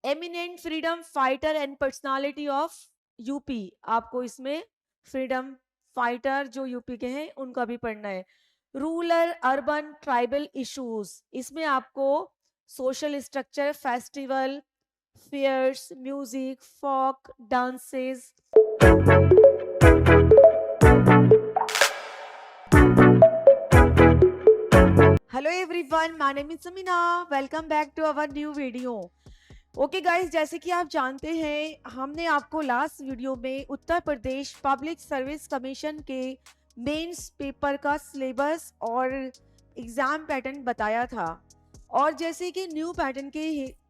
Eminent freedom fighter and personality of UP. आपको इसमें freedom fighter जो यूपी के हैं उनका भी पढ़ना है। रूरल अर्बन ट्राइबल इश्यूज, इसमें आपको social structure, festival, fairs, music, folk dances. Hello everyone, my name is Sameena, welcome back to our new video. Okay guys, जैसे कि आप जानते हैं हमने आपको लास्ट वीडियो में Uttar Pradesh public service commission के मेंस पेपर का सिलेबस और एग्जाम पैटर्न बताया था। और जैसे कि न्यू पैटर्न के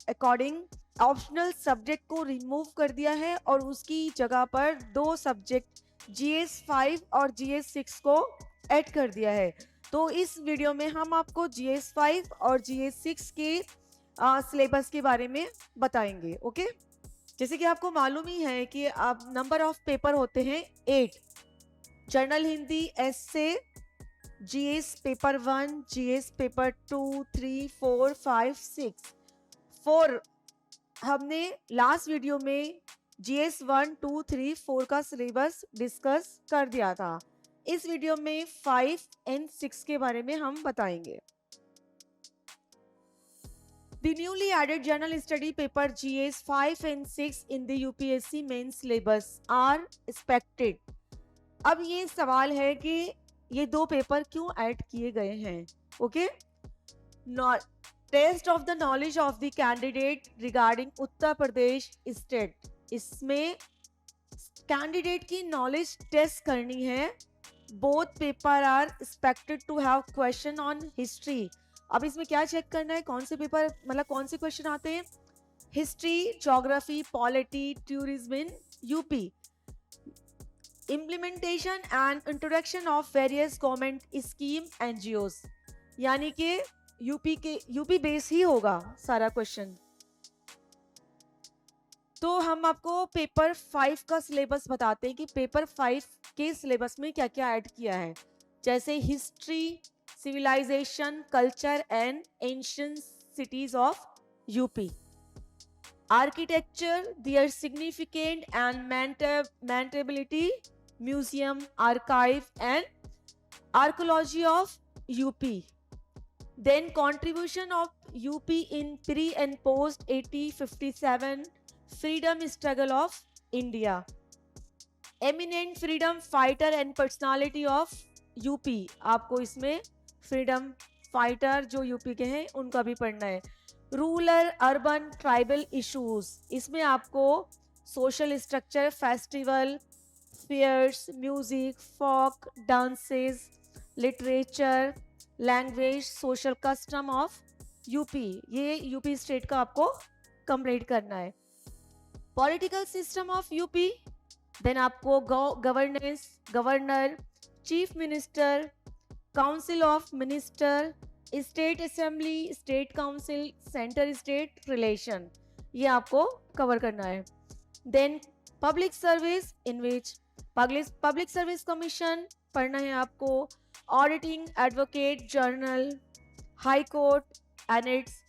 अकॉर्डिंग ऑप्शनल सब्जेक्ट को रिमूव कर दिया है और उसकी जगह पर दो सब्जेक्ट GS 5 और GS 6 को ऐड कर दिया है। तो इस वीडियो में हम आपको GS 5 और GS 6 के सिलेबस के बारे में बताएंगे। ओके, जैसे कि आपको मालूम ही है कि अब नंबर ऑफ पेपर होते हैं 8। जनरल हिंदी, एस्से, GS पेपर 1, GS पेपर 2, 3, 4, 5, 6। 4 हमने लास्ट वीडियो में GS 1, 2, 3, 4 का सिलेबस डिस्कस कर दिया था। इस वीडियो में 5 and 6 के बारे में हम बताएंगे। The newly added general study paper GS 5 and 6 in the UPSC main syllabus are expected। अब ये सवाल है कि ये दो पेपर क्यों ऐड किए गए हैं। Okay, test of the knowledge of the candidate regarding Uttar Pradesh state, इसमें कैंडिडेट की नॉलेज टेस्ट करनी है। Both paper are expected to have question on history. अब इसमें क्या चेक करना है, कौन से पेपर मतलब कौन से क्वेश्चन आते हैं। History, geography, polity, tourism in UP, implementation and introduction of various government scheme NGOs, यानी कि यूपी बेस ही होगा सारा क्वेश्चन। तो हम आपको पेपर 5 का सिलेबस बताते हैं कि पेपर 5 के सिलेबस में क्या क्या ऐड किया है। जैसे history, civilisation, culture and ancient cities of UP, architecture, their significant and maintainability, museum, archive and archaeology of UP, then contribution of UP in pre and post 1857 freedom struggle of India, eminent freedom fighter and personality of UP. आपको इसमें freedom fighter जो UP के हैं उनका भी पढ़ना है। Rural urban tribal issues, इसमें आपको social structure, festival, fairs, music, folk dances, literature, language, social custom of UP, ये यूपी स्टेट का आपको कंप्लीट करना है। Political system of UP, then आपको governance, governor, chief minister, council of minister, state assembly, state council, centre state relation, ये आपको cover करना है। Then public service, in which public service commission पढ़ना है आपको, auditing, advocate general, high court and its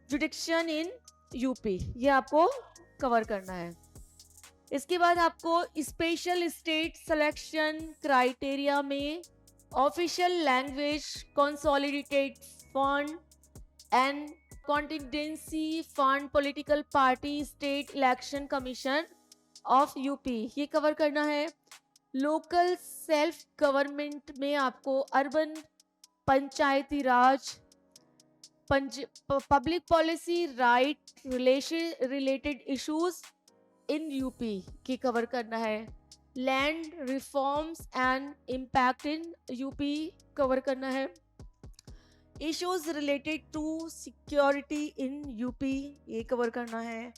jurisdiction in UP, ये आपको cover करना है। इसके बाद आपको स्पेशल स्टेट सिलेक्शन क्राइटेरिया में official language, consolidated fund and contingency fund, political party, state election commission of UP, ये कवर करना है। लोकल सेल्फ गवर्नमेंट में आपको urban, panchayati raj, public policy, right related issues in UP की कवर करना है। Land reforms and impact in UP cover करना है। Issues related to security in UP, ये कवर करना है।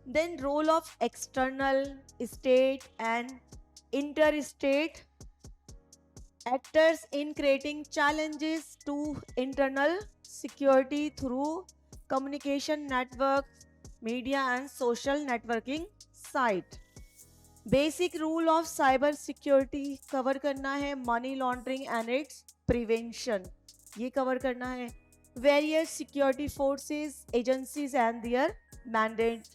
Then role of external state and inter state actors in creating challenges to internal security through communication network, media and social networking site. Basic rule of cyber security cover करना है। Money laundering and its prevention, ये cover करना है। Various security forces, agencies and their mandate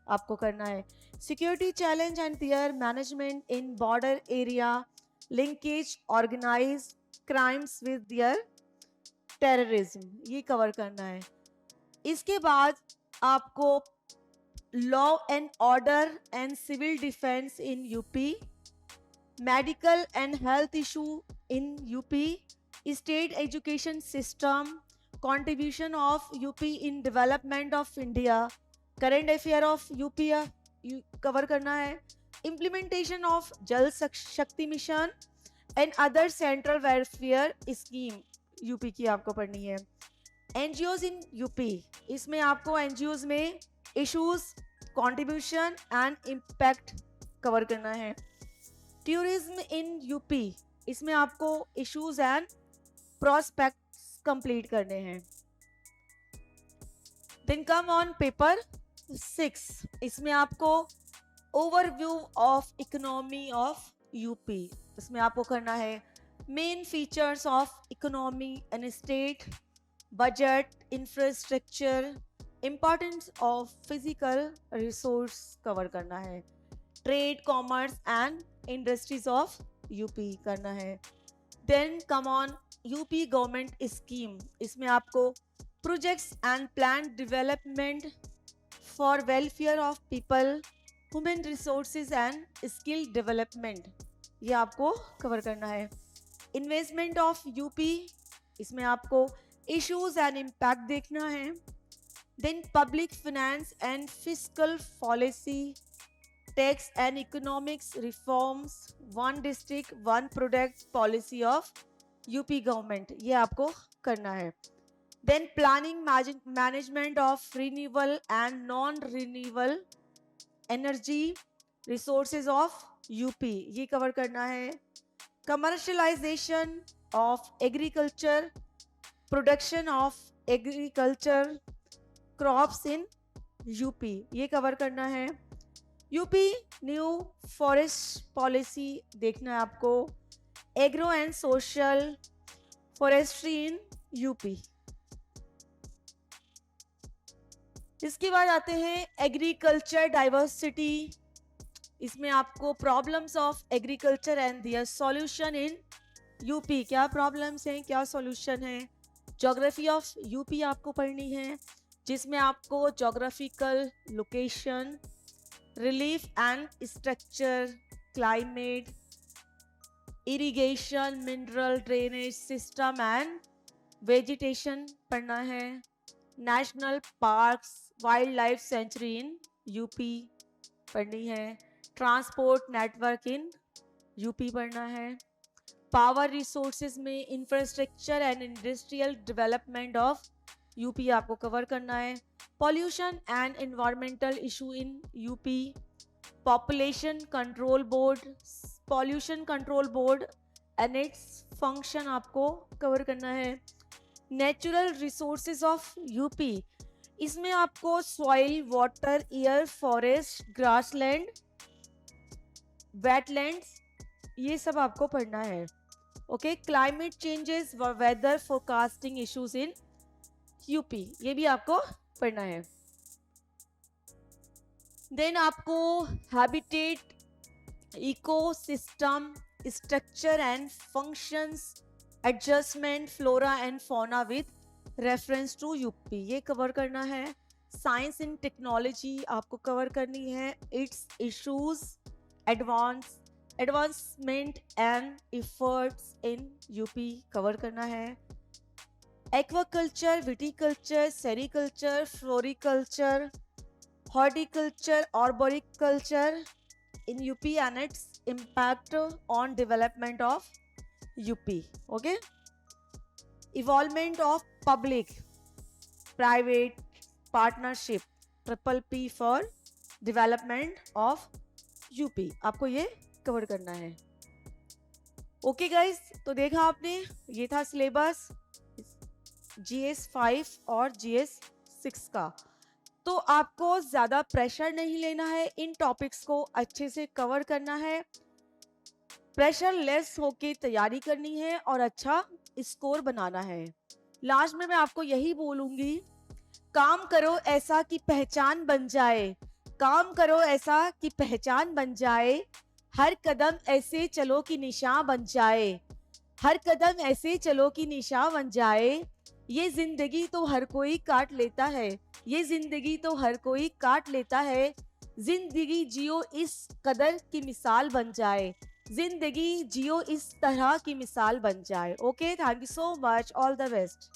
आपको करना है। Security challenge and their management in border area, linkage organise crimes with their terrorism, ये cover करना है। इसके बाद आपको law and order and civil defence in UP, medical and health issue in UP, state education system, contribution of UP in development of India, current affair of UP cover करना है, implementation of जल शक्ति mission and other central welfare scheme UP की आपको पढ़नी है। NGOs in UP, इसमें आपको एनजीओज में issues, contribution and impact cover करना है। टूरिज्म इन यूपी, इसमें आपको इश्यूज एंड प्रोस्पेक्ट्स कंप्लीट करने हैं। देन कम ऑन पेपर 6, इसमें आपको overview of economy of UP, इसमें आपको करना है main features of economy and state, budget, infrastructure, importance of physical resource cover करना है, trade, commerce and industries of UP करना है। Then come on UP government scheme, इसमें आपको projects and plan development for welfare of people, human resources and skill development, ये आपको cover करना है। इन्वेस्टमेंट ऑफ यूपी, इसमें आपको इश्यूज एंड इम्पैक्ट देखना है। Then public finance and fiscal policy, tax and economics reforms, one district one product policy of UP government, ये आपको करना है। Then planning management of renewable and non renewable energy resources of UP, ये cover करना है। Commercialisation of agriculture, production of agriculture crops in UP, ये cover करना है। यूपी न्यू फॉरेस्ट पॉलिसी देखना है आपको, agro and social forestry in UP. इसके बाद आते हैं एग्रीकल्चर डाइवर्सिटी, इसमें आपको problems of agriculture and their solution in UP, क्या प्रॉब्लम्स हैं, क्या सॉल्यूशन है। ज्योग्राफी ऑफ यूपी आपको पढ़नी है, जिसमें आपको geographical location, relief and structure, climate, irrigation, mineral drainage system and vegetation पढ़ना है। National parks, wild life sanctuary in UP पढ़नी है। ट्रांसपोर्ट नेटवर्क इन यूपी पढ़ना है। पावर रिसोर्सेज में infrastructure and industrial development of UP आपको cover करना है। Pollution and environmental issue in UP, population control board, pollution control board and its function आपको cover करना है। नेचुरल रिसोर्सेज ऑफ यूपी, इसमें आपको soil, water, air, forest, grassland, wetlands, ये सब आपको पढ़ना है। Okay, climate changes, weather forecasting issues in UP, ये भी आपको पढ़ना है। देन आपको habitat, ecosystem, structure and functions, adjustment, flora and fauna with reference to UP, ये कवर करना है। साइंस इन टेक्नोलॉजी आपको कवर करनी है, its issues, advancement and efforts in UP cover करना है। Aquaculture, viticulture, sericulture, floriculture, horticulture, arboriculture in UP and its impact on development of UP. Okay, involvement of public private partnership, triple P for development of UP, आपको ये cover करना है। Okay guys, तो देखा आपने, ये था सिलेबस GS 5 और GS 6 का। तो आपको ज़्यादा प्रेशर नहीं लेना है, इन टॉपिक्स को अच्छे से कवर करना है, प्रेशर लेस होके तैयारी करनी है और अच्छा स्कोर बनाना है। लास्ट में मैं आपको यही बोलूँगी काम करो ऐसा कि पहचान बन जाए, काम करो ऐसा कि पहचान बन जाए, हर कदम ऐसे चलो कि निशान बन जाए, हर कदम ऐसे चलो कि निशान बन जाए। ये जिंदगी तो हर कोई काट लेता है, ये जिंदगी तो हर कोई काट लेता है, जिंदगी जियो इस कदर की मिसाल बन जाए, जिंदगी जियो इस तरह की मिसाल बन जाए। Okay, thank you so much, all the best.